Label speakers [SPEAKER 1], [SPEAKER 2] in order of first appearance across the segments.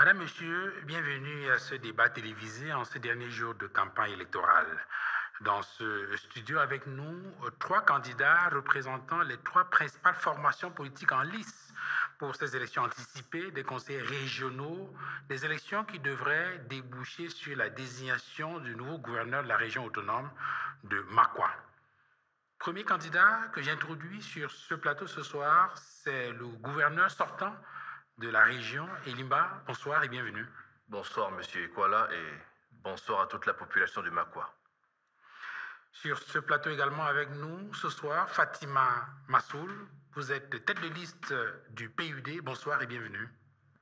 [SPEAKER 1] Madame, Monsieur, bienvenue à ce débat télévisé en ce dernier jour de campagne électorale. Dans ce studio avec nous, trois candidats représentant les trois principales formations politiques en lice pour ces élections anticipées des conseils régionaux, des élections qui devraient déboucher sur la désignation du nouveau gouverneur de la région autonome de Makwa. Premier candidat que j'introduis sur ce plateau ce soir, c'est le gouverneur sortant de la région, Elimba. Bonsoir et bienvenue.
[SPEAKER 2] Bonsoir, Monsieur Ekwala, et bonsoir à toute la population de Makwa.
[SPEAKER 1] Sur ce plateau également avec nous ce soir, Fatima Massoul. Vous êtes tête de liste du PUD. Bonsoir et bienvenue.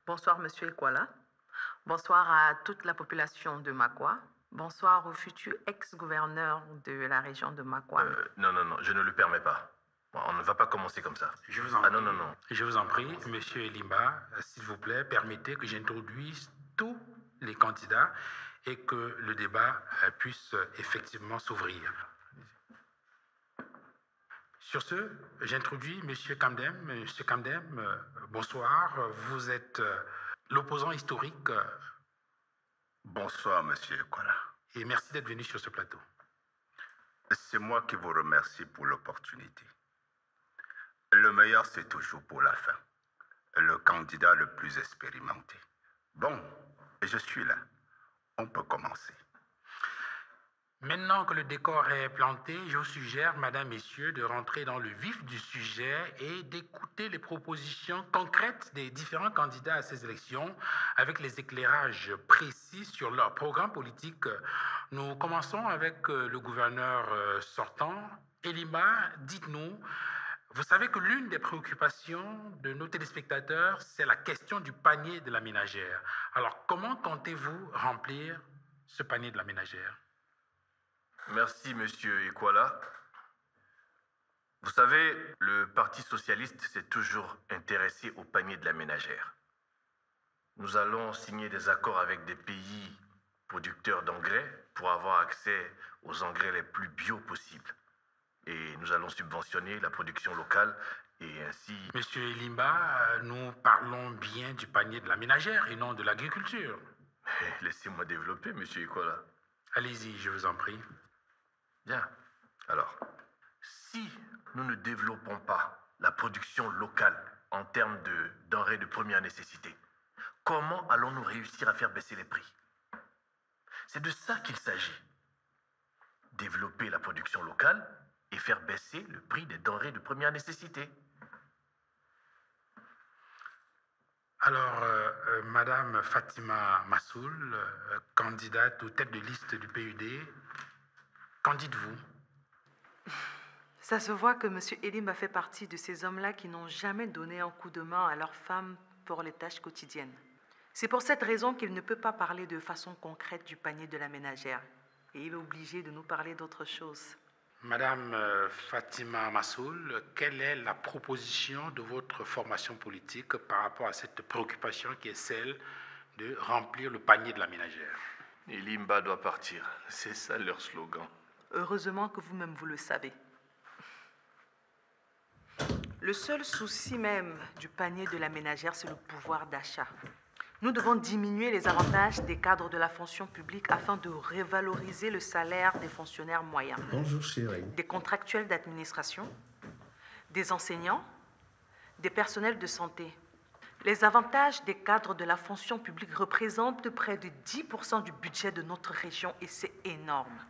[SPEAKER 3] Bonsoir, Monsieur Ekwala. Bonsoir à toute la population de Makwa. Bonsoir au futur ex-gouverneur de la région de Makwa.
[SPEAKER 2] Non, je ne le permets pas. Bon, on ne va pas commencer comme ça.
[SPEAKER 1] Je vous en prie. Non. Je vous en prie, Monsieur Elimba, s'il vous plaît, permettez que j'introduise tous les candidats et que le débat puisse effectivement s'ouvrir. Sur ce, j'introduis Monsieur Kamdem. Monsieur Kamdem, bonsoir. Vous êtes l'opposant historique.
[SPEAKER 4] Bonsoir, Monsieur Ekwala.
[SPEAKER 1] Et merci d'être venu sur ce plateau.
[SPEAKER 4] C'est moi qui vous remercie pour l'opportunité. Le meilleur, c'est toujours pour la fin. Le candidat le plus expérimenté. Bon, je suis là. On peut commencer.
[SPEAKER 1] Maintenant que le décor est planté, je vous suggère, Madame, Messieurs, de rentrer dans le vif du sujet et d'écouter les propositions concrètes des différents candidats à ces élections avec les éclairages précis sur leur programme politique. Nous commençons avec le gouverneur sortant. Elimba, dites-nous, vous savez que l'une des préoccupations de nos téléspectateurs, c'est la question du panier de la ménagère. Alors, comment comptez-vous remplir ce panier de la ménagère ?
[SPEAKER 2] Merci, Monsieur Ekwala. Vous savez, le Parti socialiste s'est toujours intéressé au panier de la ménagère. Nous allons signer des accords avec des pays producteurs d'engrais pour avoir accès aux engrais les plus bio possibles. Et nous allons subventionner la production locale et ainsi...
[SPEAKER 1] Monsieur Elimba, nous parlons bien du panier de la ménagère et non de l'agriculture.
[SPEAKER 2] Laissez-moi développer, Monsieur Ekwala.
[SPEAKER 1] Allez-y, je vous en prie.
[SPEAKER 2] Bien. Alors, si nous ne développons pas la production locale en termes de denrées de première nécessité, comment allons-nous réussir à faire baisser les prix? C'est de ça qu'il s'agit. Développer la production locale et faire baisser le prix des denrées de première nécessité.
[SPEAKER 1] Alors, Madame Fatima Massoul, candidate aux têtes de liste du PUD, qu'en dites-vous?
[SPEAKER 3] Ça se voit que M. Elimba fait partie de ces hommes-là qui n'ont jamais donné un coup de main à leurs femmes pour les tâches quotidiennes. C'est pour cette raison qu'il ne peut pas parler de façon concrète du panier de la ménagère. Et il est obligé de nous parler d'autre chose.
[SPEAKER 1] Madame Fatima Massoul, quelle est la proposition de votre formation politique par rapport à cette préoccupation qui est celle de remplir le panier de la ménagère?
[SPEAKER 2] Elimba doit partir. C'est ça leur slogan.
[SPEAKER 3] Heureusement que vous-même vous le savez. Le seul souci même du panier de la ménagère, c'est le pouvoir d'achat. Nous devons diminuer les avantages des cadres de la fonction publique afin de revaloriser le salaire des fonctionnaires moyens.
[SPEAKER 5] Bonjour chérie.
[SPEAKER 3] Des contractuels d'administration, des enseignants, des personnels de santé. Les avantages des cadres de la fonction publique représentent près de 10% du budget de notre région et c'est énorme.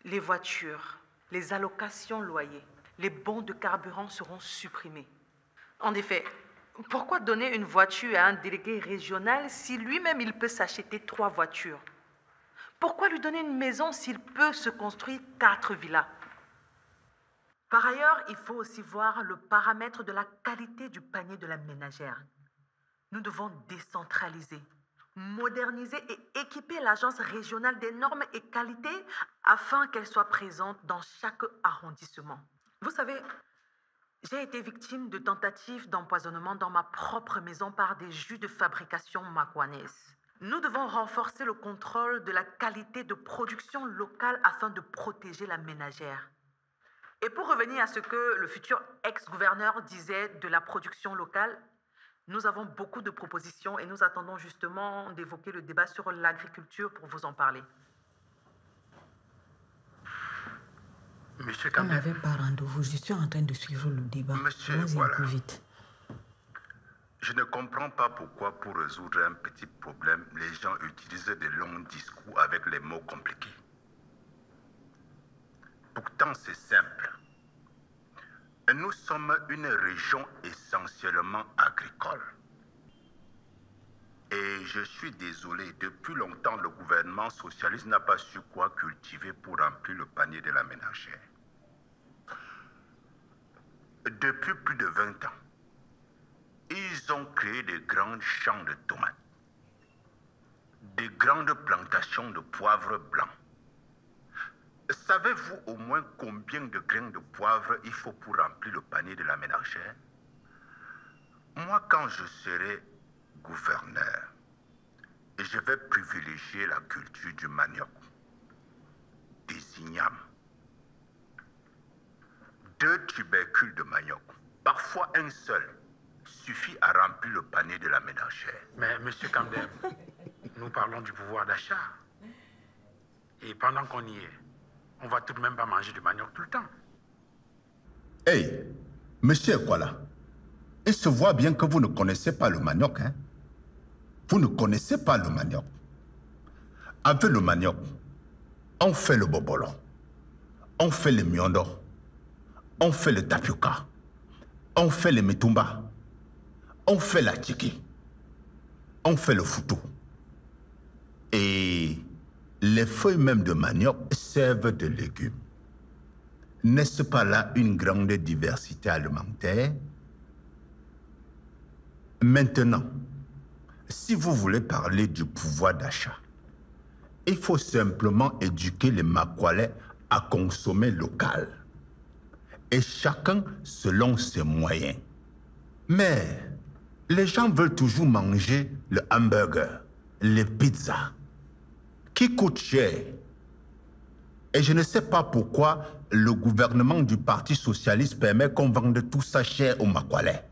[SPEAKER 3] Les voitures, les allocations loyers, les bons de carburant seront supprimés. En effet, pourquoi donner une voiture à un délégué régional si lui-même il peut s'acheter 3 voitures? Pourquoi lui donner une maison s'il peut se construire 4 villas? Par ailleurs, il faut aussi voir le paramètre de la qualité du panier de la ménagère. Nous devons décentraliser, moderniser et équiper l'agence régionale des normes et qualités afin qu'elle soit présente dans chaque arrondissement. Vous savez, j'ai été victime de tentatives d'empoisonnement dans ma propre maison par des jus de fabrication makwanaises. Nous devons renforcer le contrôle de la qualité de production locale afin de protéger la ménagère. Et pour revenir à ce que le futur ex-gouverneur disait de la production locale, Nous avons beaucoup de propositions et nous attendons justement d'évoquer le débat sur l'agriculture pour vous en parler.
[SPEAKER 1] Monsieur
[SPEAKER 5] On
[SPEAKER 1] Kamdem,
[SPEAKER 5] n'avait pas rendez-vous. Je suis en train de suivre le débat.
[SPEAKER 4] Monsieur,
[SPEAKER 5] Allons-y
[SPEAKER 4] voilà.
[SPEAKER 5] un peu vite.
[SPEAKER 4] Je ne comprends pas pourquoi, pour résoudre un petit problème, les gens utilisent de longs discours avec les mots compliqués. Pourtant, c'est simple. Nous sommes une région essentiellement agricole. Et je suis désolé, depuis longtemps, le gouvernement socialiste n'a pas su quoi cultiver pour remplir le panier de la ménagère. Depuis plus de 20 ans, ils ont créé de grands champs de tomates, de grandes plantations de poivre blanc. Savez-vous au moins combien de grains de poivre il faut pour remplir le panier de la ménagère? Moi, quand je serai gouverneur, je vais privilégier la culture du manioc, des ignames, 2 tubercules de manioc, parfois un seul, suffit à remplir le panier de la ménagère.
[SPEAKER 1] mais Monsieur Kamdem, nous parlons du pouvoir d'achat. Et pendant qu'on y est, on va tout de même pas manger du manioc tout le temps.
[SPEAKER 4] Hey, monsieur Kwala, il se voit bien que vous ne connaissez pas le manioc, hein? Vous ne connaissez pas le manioc. Avec le manioc, on fait le bobolo, on fait le miondo, on fait le tapioca, on fait le mitumba, on fait la tchiki, on fait le foutou. Et les feuilles même de manioc servent de légumes. N'est-ce pas là une grande diversité alimentaire? Maintenant, si vous voulez parler du pouvoir d'achat, il faut simplement éduquer les Makwalais à consommer local. Et chacun selon ses moyens. Mais les gens veulent toujours manger le hamburger, les pizzas, qui coûtent cher. Et je ne sais pas pourquoi le gouvernement du Parti socialiste permet qu'on vende tout ça cher aux Makwalais.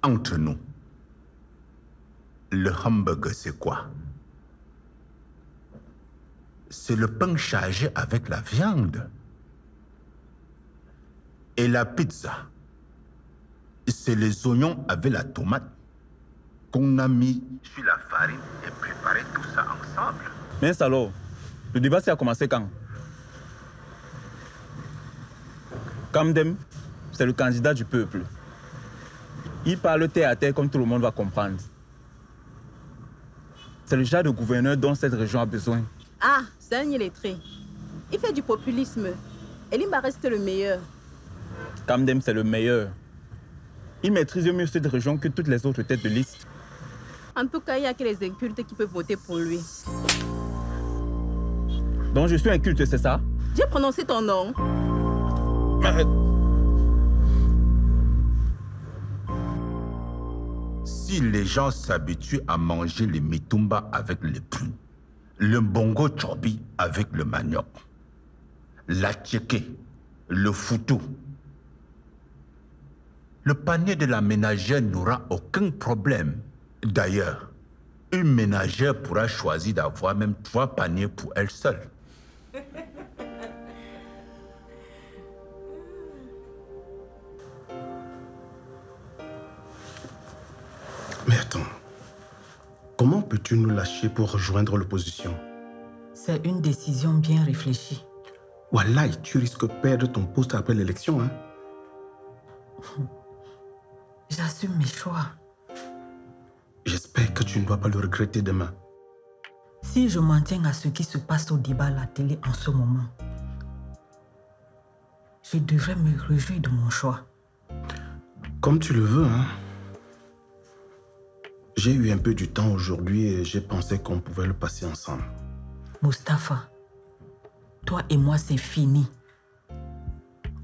[SPEAKER 4] Entre nous, le hamburger, c'est quoi? C'est le pain chargé avec la viande. Et la pizza, c'est les oignons avec la tomate qu'on a mis sur la farine et préparé tout ça ensemble.
[SPEAKER 6] Mais alors, le débat a commencé quand? Kamdem, c'est le candidat du peuple. Il parle terre à terre comme tout le monde va comprendre. C'est le genre de gouverneur dont cette région a besoin.
[SPEAKER 7] Ah, c'est un illettré. Il fait du populisme. Elimba reste le meilleur.
[SPEAKER 6] Kamdem, c'est le meilleur. Il maîtrise mieux cette région que toutes les autres têtes de liste.
[SPEAKER 7] En tout cas, il n'y a que les incultes qui peuvent voter pour lui.
[SPEAKER 6] Donc je suis inculte, c'est ça?
[SPEAKER 7] J'ai prononcé ton nom.
[SPEAKER 4] Si les gens s'habituent à manger les mitumba avec les prunes, le bongo chobi avec le manioc, la tchéké, le foutou, le panier de la ménagère n'aura aucun problème. D'ailleurs, une ménagère pourra choisir d'avoir même 3 paniers pour elle seule.
[SPEAKER 8] Mais attends, comment peux-tu nous lâcher pour rejoindre l'opposition?
[SPEAKER 5] C'est une décision bien réfléchie.
[SPEAKER 8] Wallahi, tu risques de perdre ton poste après l'élection, hein?
[SPEAKER 5] J'assume mes choix.
[SPEAKER 8] J'espère que tu ne dois pas le regretter demain.
[SPEAKER 5] Si je m'en tiens à ce qui se passe au débat à la télé en ce moment, je devrais me réjouir de mon choix.
[SPEAKER 8] Comme tu le veux, hein? J'ai eu un peu du temps aujourd'hui et j'ai pensé qu'on pouvait le passer ensemble.
[SPEAKER 5] Mustapha, toi et moi, c'est fini.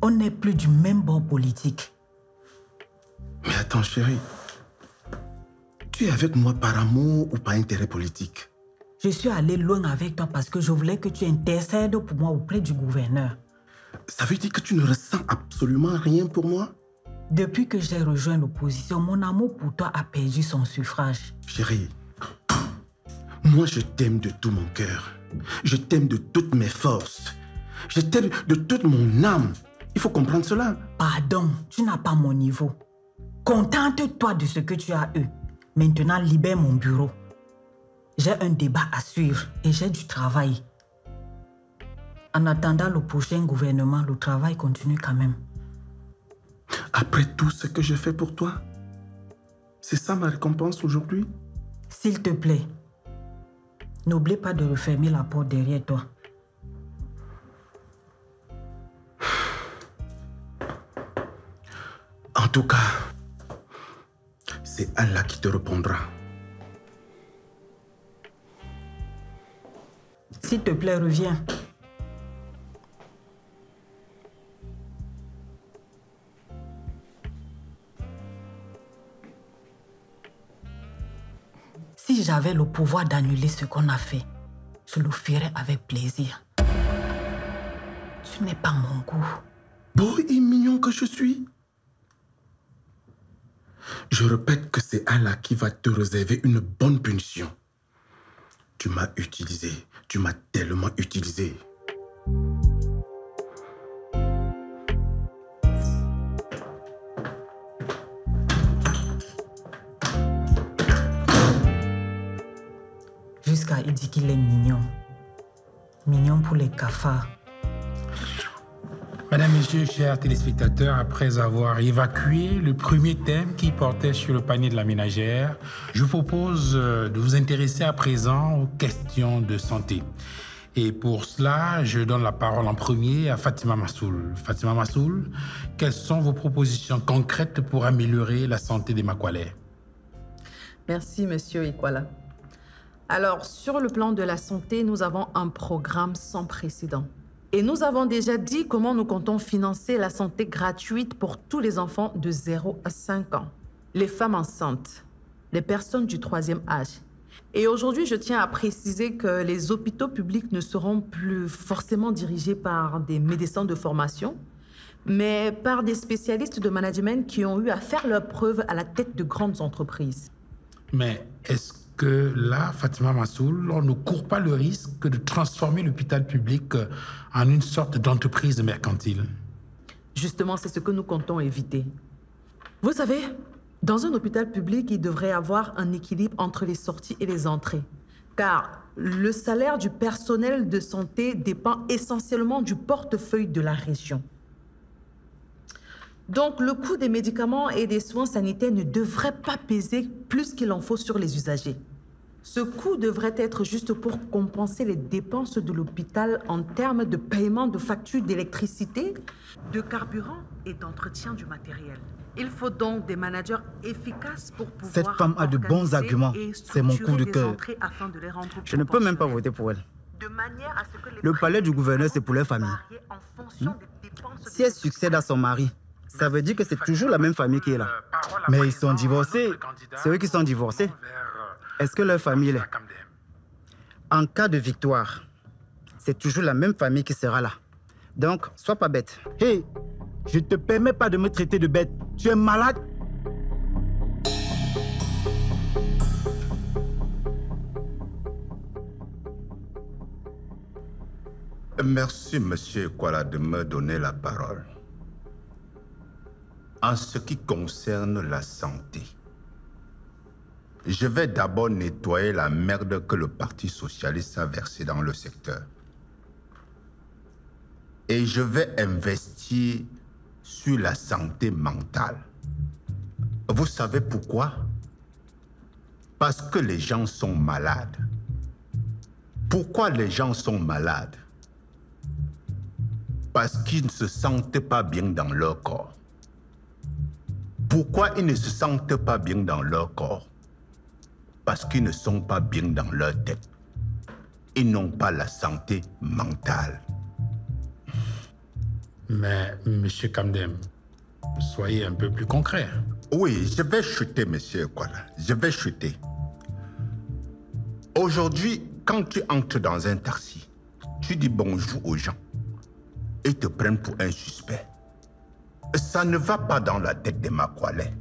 [SPEAKER 5] On n'est plus du même bord politique.
[SPEAKER 8] Mais attends, chérie. Tu es avec moi par amour ou par intérêt politique?
[SPEAKER 5] Je suis allé loin avec toi parce que je voulais que tu intercèdes pour moi auprès du gouverneur.
[SPEAKER 8] Ça veut dire que tu ne ressens absolument rien pour moi?
[SPEAKER 5] Depuis que j'ai rejoint l'opposition, mon amour pour toi a perdu son suffrage.
[SPEAKER 8] Chérie, moi je t'aime de tout mon cœur. Je t'aime de toutes mes forces. Je t'aime de toute mon âme. Il faut comprendre cela.
[SPEAKER 5] Pardon, tu n'as pas mon niveau. Contente-toi de ce que tu as eu. Maintenant, libère mon bureau. J'ai un débat à suivre et j'ai du travail. En attendant le prochain gouvernement, le travail continue quand même.
[SPEAKER 8] Après tout ce que je fais pour toi, c'est ça ma récompense aujourd'hui?
[SPEAKER 5] S'il te plaît, n'oublie pas de refermer la porte derrière toi.
[SPEAKER 8] En tout cas, c'est Allah qui te répondra.
[SPEAKER 5] S'il te plaît, reviens. Si j'avais le pouvoir d'annuler ce qu'on a fait, je le ferais avec plaisir. Tu n'es pas mon goût.
[SPEAKER 8] Beau et mignon que je suis. Je répète que c'est Allah qui va te réserver une bonne punition. Tu m'as utilisé. Tu m'as tellement utilisé.
[SPEAKER 5] Jusqu'à il dit qu'il est mignon. Mignon pour les cafards.
[SPEAKER 1] Mesdames, Messieurs, chers téléspectateurs, après avoir évacué le premier thème qui portait sur le panier de la ménagère, je vous propose de vous intéresser à présent aux questions de santé. Et pour cela, je donne la parole en premier à Fatima Massoul. Fatima Massoul, quelles sont vos propositions concrètes pour améliorer la santé des Makwalais?
[SPEAKER 3] Merci, Monsieur Ekwala. Alors, sur le plan de la santé, nous avons un programme sans précédent. Et nous avons déjà dit comment nous comptons financer la santé gratuite pour tous les enfants de 0 à 5 ans, les femmes enceintes, les personnes du 3e âge. Et aujourd'hui, je tiens à préciser que les hôpitaux publics ne seront plus forcément dirigés par des médecins de formation, mais par des spécialistes de management qui ont eu à faire leurs preuves à la tête de grandes entreprises.
[SPEAKER 1] Mais est-ce que là, Fatima Massoul, on ne court pas le risque de transformer l'hôpital public en une sorte d'entreprise mercantile?
[SPEAKER 3] Justement, c'est ce que nous comptons éviter. Vous savez, dans un hôpital public, il devrait y avoir un équilibre entre les sorties et les entrées. Car le salaire du personnel de santé dépend essentiellement du portefeuille de la région. Donc, le coût des médicaments et des soins sanitaires ne devrait pas peser plus qu'il en faut sur les usagers. Ce coût devrait être juste pour compenser les dépenses de l'hôpital en termes de paiement de factures d'électricité, de carburant et d'entretien du matériel. Il faut donc des managers efficaces pour pouvoir...
[SPEAKER 9] Cette femme a de bons arguments. C'est mon coup de cœur. Je ne peux même pas voter pour elle. Le palais du gouverneur, c'est pour leur famille. Si elle succède à son mari, ça veut dire que c'est toujours la même famille qui est là. Mais ils sont divorcés. C'est eux qui sont divorcés. Est-ce que leur famille l'est? En cas de victoire, c'est toujours la même famille qui sera là. Donc, sois pas bête.
[SPEAKER 10] Hé, je te permets pas de me traiter de bête. Tu es malade?
[SPEAKER 4] Merci, Monsieur Ekwala, de me donner la parole. En ce qui concerne la santé, je vais d'abord nettoyer la merde que le Parti socialiste a versée dans le secteur. Et je vais investir sur la santé mentale. Vous savez pourquoi? Parce que les gens sont malades. Pourquoi les gens sont malades? Parce qu'ils ne se sentent pas bien dans leur corps. Pourquoi ils ne se sentent pas bien dans leur corps? Parce qu'ils ne sont pas bien dans leur tête. Ils n'ont pas la santé mentale.
[SPEAKER 1] Mais, Monsieur Kamdem, soyez un peu plus concret.
[SPEAKER 4] Oui, je vais chuter, Monsieur Ekwala. Je vais chuter. Aujourd'hui, quand tu entres dans un taxi, tu dis bonjour aux gens. Ils te prennent pour un suspect. Ça ne va pas dans la tête des Makwalais.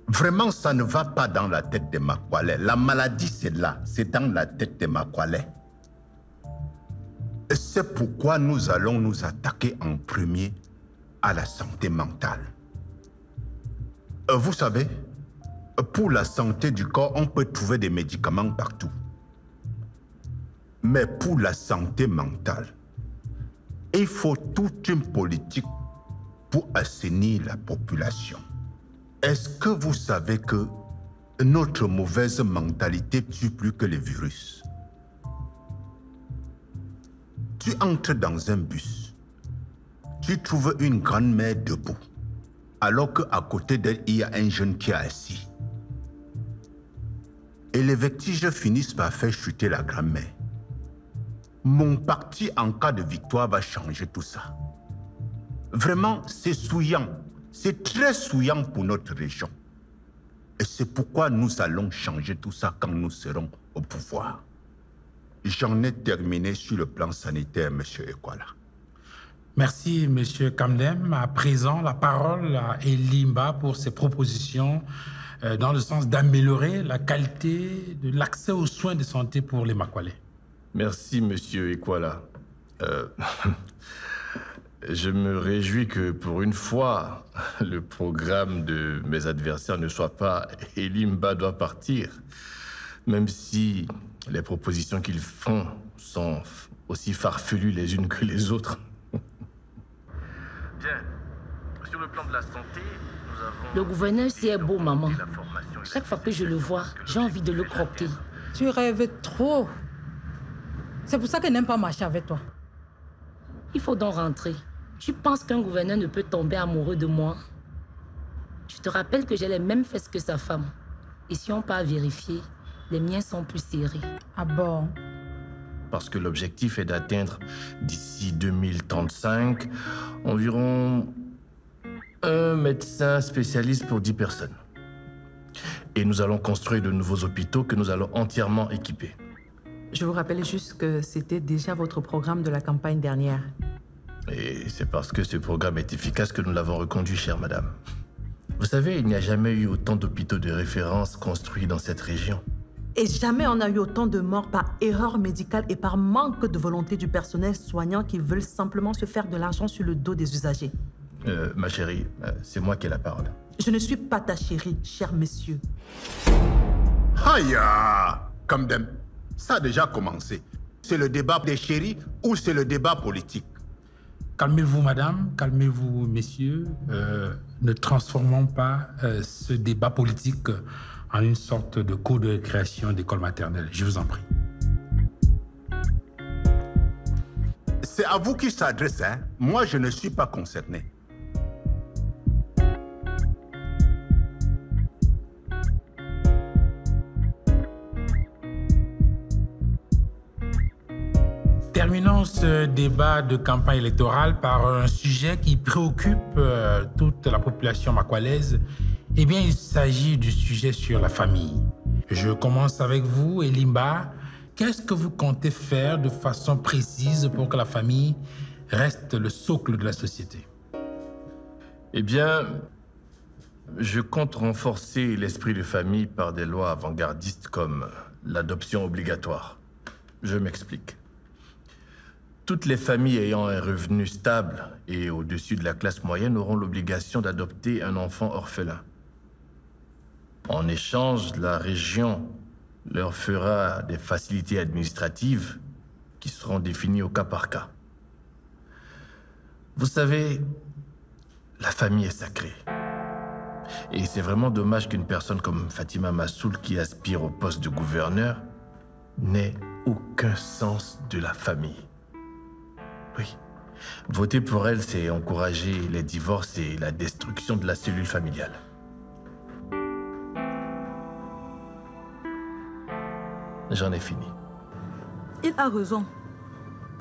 [SPEAKER 4] Vraiment, ça ne va pas dans la tête des Makwalais. La maladie, c'est là, c'est dans la tête des Makwalais. C'est pourquoi nous allons nous attaquer en premier à la santé mentale. Vous savez, pour la santé du corps, on peut trouver des médicaments partout. Mais pour la santé mentale, il faut toute une politique pour assainir la population. Est-ce que vous savez que notre mauvaise mentalité tue plus que les virus? Tu entres dans un bus, tu trouves une grand-mère debout, alors qu'à côté d'elle, il y a un jeune qui est assis. Et les vertiges finissent par faire chuter la grand-mère. Mon parti, en cas de victoire, va changer tout ça. Vraiment, c'est souillant. C'est très souillant pour notre région. Et c'est pourquoi nous allons changer tout ça quand nous serons au pouvoir. J'en ai terminé sur le plan sanitaire, M. Ekwala.
[SPEAKER 1] Merci, M. Kamdem. À présent, la parole à Elimba pour ses propositions dans le sens d'améliorer la qualité de l'accès aux soins de santé pour les Makwalais.
[SPEAKER 2] Merci, M. Ekwala. Je me réjouis que, pour une fois, le programme de mes adversaires ne soit pas « Elimba doit partir », même si les propositions qu'ils font sont aussi farfelues les unes que les autres. Bien. Sur le plan de la santé, nous avons...
[SPEAKER 11] Le gouverneur, c'est beau, maman. Chaque fois que je le vois, j'ai envie de le croquer.
[SPEAKER 12] Tu rêves trop. C'est pour ça qu'elle n'aime pas marcher avec toi.
[SPEAKER 11] Il faut donc rentrer. Tu penses qu'un gouverneur ne peut tomber amoureux de moi? Je te rappelle que j'ai les mêmes fesses que sa femme. Et si on part vérifier, les miens sont plus serrés.
[SPEAKER 12] Ah bon?
[SPEAKER 2] Parce que l'objectif est d'atteindre, d'ici 2035, environ un médecin spécialiste pour 10 personnes. Et nous allons construire de nouveaux hôpitaux que nous allons entièrement équiper.
[SPEAKER 3] Je vous rappelle juste que c'était déjà votre programme de la campagne dernière.
[SPEAKER 2] Et c'est parce que ce programme est efficace que nous l'avons reconduit, chère madame. Vous savez, il n'y a jamais eu autant d'hôpitaux de référence construits dans cette région.
[SPEAKER 3] Et jamais on a eu autant de morts par erreur médicale et par manque de volonté du personnel soignant qui veulent simplement se faire de l'argent sur le dos des usagers.
[SPEAKER 2] Ma chérie, c'est moi qui ai la parole.
[SPEAKER 3] Je ne suis pas ta chérie, cher monsieur.
[SPEAKER 4] Aïe, Kamdem, ça a déjà commencé. C'est le débat des chéris ou c'est le débat politique?
[SPEAKER 1] Calmez-vous, madame, calmez-vous, messieurs. Ne transformons pas ce débat politique en une sorte de cours de création d'école maternelle. Je vous en prie.
[SPEAKER 4] C'est à vous qu'il s'adresse, hein? Moi, je ne suis pas concerné.
[SPEAKER 1] Terminons ce débat de campagne électorale par un sujet qui préoccupe toute la population makwalaise. Eh bien, il s'agit du sujet sur la famille. Je commence avec vous, Elimba. Qu'est-ce que vous comptez faire de façon précise pour que la famille reste le socle de la société?
[SPEAKER 2] Eh bien, je compte renforcer l'esprit de famille par des lois avant-gardistes comme l'adoption obligatoire. Je m'explique. Toutes les familles ayant un revenu stable et au-dessus de la classe moyenne auront l'obligation d'adopter un enfant orphelin. En échange, la région leur fera des facilités administratives qui seront définies au cas par cas. Vous savez, la famille est sacrée. Et c'est vraiment dommage qu'une personne comme Fatima Massoul, qui aspire au poste de gouverneur, n'ait aucun sens de la famille. Oui. Voter pour elle, c'est encourager les divorces et la destruction de la cellule familiale. J'en ai fini.
[SPEAKER 12] Il a raison.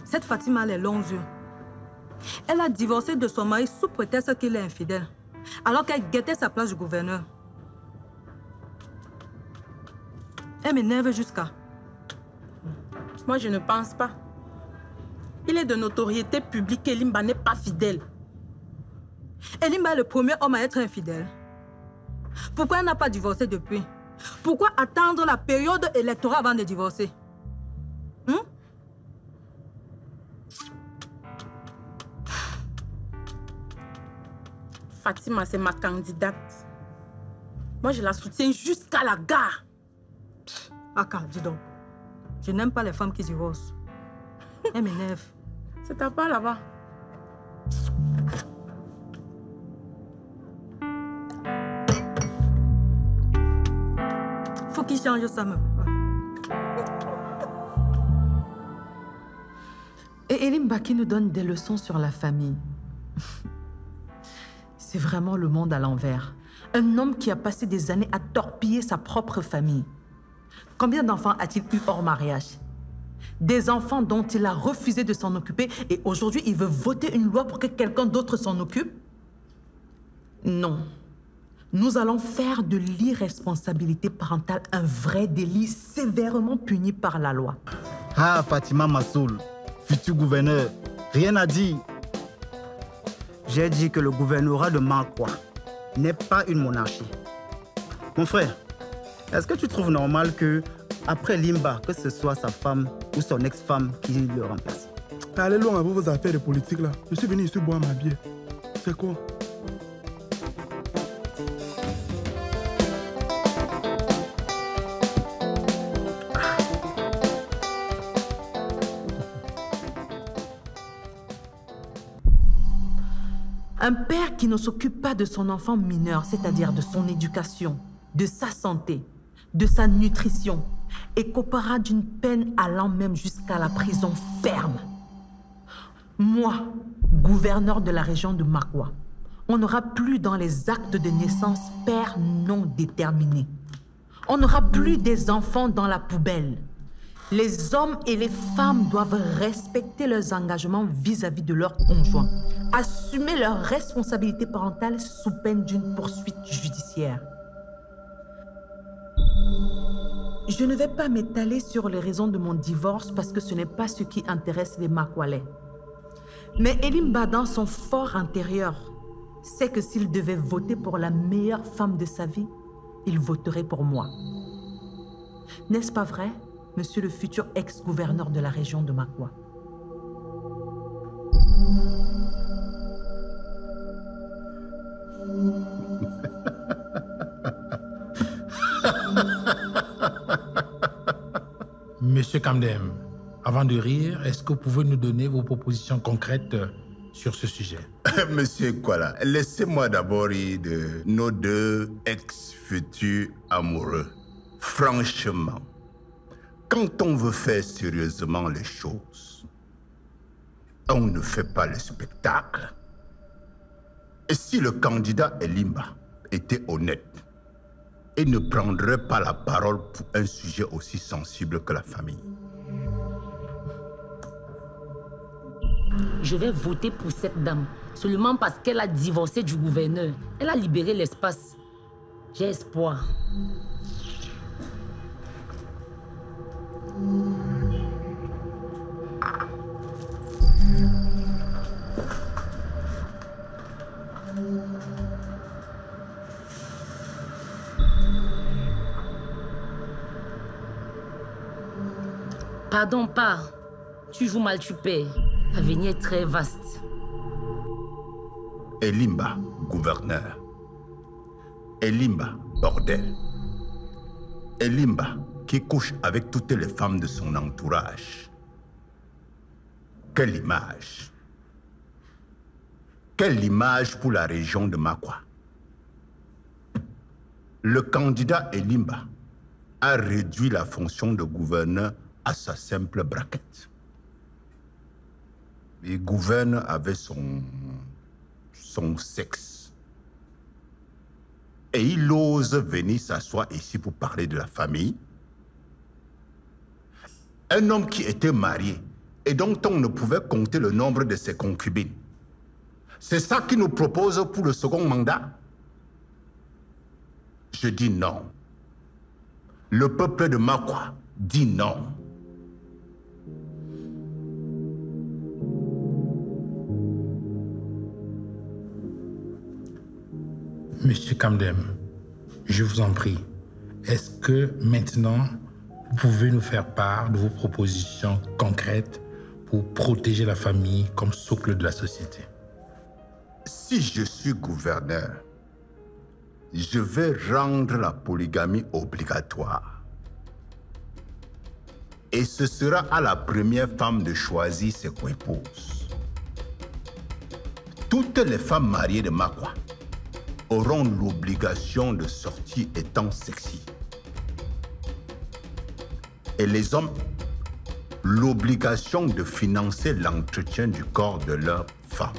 [SPEAKER 12] Cette Fatima a les longs yeux. Elle a divorcé de son mari sous prétexte qu'il est infidèle, alors qu'elle guettait sa place de gouverneur. Elle m'énerve jusqu'à...
[SPEAKER 7] Moi, je ne pense pas. Il est de notoriété publique qu'Elimba n'est pas fidèle.
[SPEAKER 12] Elimba est le premier homme à être infidèle. Pourquoi elle n'a pas divorcé depuis? Pourquoi attendre la période électorale avant de divorcer?
[SPEAKER 11] Fatima, c'est ma candidate. Moi, je la soutiens jusqu'à la gare.
[SPEAKER 12] Aka, dis donc. Je n'aime pas les femmes qui divorcent. Elle m'énerve.
[SPEAKER 11] C'est ta part là-bas.
[SPEAKER 12] Faut qu'il change ça même.
[SPEAKER 3] Et Elimba qui nous donne des leçons sur la famille. C'est vraiment le monde à l'envers. Un homme qui a passé des années à torpiller sa propre famille. Combien d'enfants a-t-il eu hors mariage? Des enfants dont il a refusé de s'en occuper et aujourd'hui il veut voter une loi pour que quelqu'un d'autre s'en occupe? Non. Nous allons faire de l'irresponsabilité parentale un vrai délit sévèrement puni par la loi.
[SPEAKER 9] Ah, Fatima Massoul, futur gouverneur, rien à dire. J'ai dit que le gouvernorat de Makwa n'est pas une monarchie. Mon frère, est-ce que tu trouves normal que, après Limba, que ce soit sa femme ou son ex-femme qui le remplace?
[SPEAKER 8] Allez loin avec vos affaires de politique là. Je suis venu ici boire ma bière. C'est quoi?
[SPEAKER 3] Un père qui ne s'occupe pas de son enfant mineur, c'est-à-dire de son éducation, de sa santé, de sa nutrition, écopera d'une peine allant même jusqu'à la prison ferme. Moi, gouverneur de la région de Makwa, on n'aura plus dans les actes de naissance père non déterminé. On n'aura plus des enfants dans la poubelle. Les hommes et les femmes doivent respecter leurs engagements vis-à-vis de leurs conjoints, assumer leurs responsabilités parentales sous peine d'une poursuite judiciaire. Je ne vais pas m'étaler sur les raisons de mon divorce parce que ce n'est pas ce qui intéresse les Makwalais. Mais Elimba, dans son fort intérieur, sait que s'il devait voter pour la meilleure femme de sa vie, il voterait pour moi. N'est-ce pas vrai, monsieur le futur ex-gouverneur de la région de Makwa?
[SPEAKER 1] Monsieur Kamdem, avant de rire, est-ce que vous pouvez nous donner vos propositions concrètes sur ce sujet?
[SPEAKER 4] Monsieur Kwala, laissez-moi d'abord rire de nos deux ex-futurs amoureux. Franchement, quand on veut faire sérieusement les choses, on ne fait pas le spectacle. Et si le candidat Elimba était honnête, il ne prendrait pas la parole pour un sujet aussi sensible que la famille.
[SPEAKER 11] Je vais voter pour cette dame, seulement parce qu'elle a divorcé du gouverneur. Elle a libéré l'espace. J'ai espoir. Pardon, pas. Tu joues mal, tu perds. L'avenir est très vaste.
[SPEAKER 4] Elimba, gouverneur. Elimba, bordel. Elimba, qui couche avec toutes les femmes de son entourage. Quelle image! Quelle image pour la région de Makwa! Le candidat Elimba a réduit la fonction de gouverneur à sa simple braquette. Il gouverne avec son sexe. Et il ose venir s'asseoir ici pour parler de la famille. Un homme qui était marié et dont on ne pouvait compter le nombre de ses concubines. C'est ça qu'il nous propose pour le second mandat? Je dis non. Le peuple de Makwa dit non.
[SPEAKER 1] Monsieur Kamdem, je vous en prie, est-ce que maintenant, vous pouvez nous faire part de vos propositions concrètes pour protéger la famille comme socle de la société?
[SPEAKER 4] Si je suis gouverneur, je vais rendre la polygamie obligatoire. Et ce sera à la première femme de choisir ses co-épouses. Toutes les femmes mariées de Makwa auront l'obligation de sortir étant sexy. Et les hommes, l'obligation de financer l'entretien du corps de leurs femmes.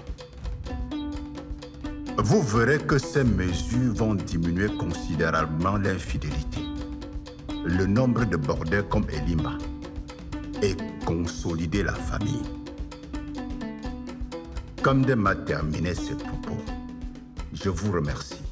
[SPEAKER 4] Vous verrez que ces mesures vont diminuer considérablement l'infidélité, le nombre de bordels comme Elima, et consolider la famille. Kamdem a terminé ses propos. Je vous remercie.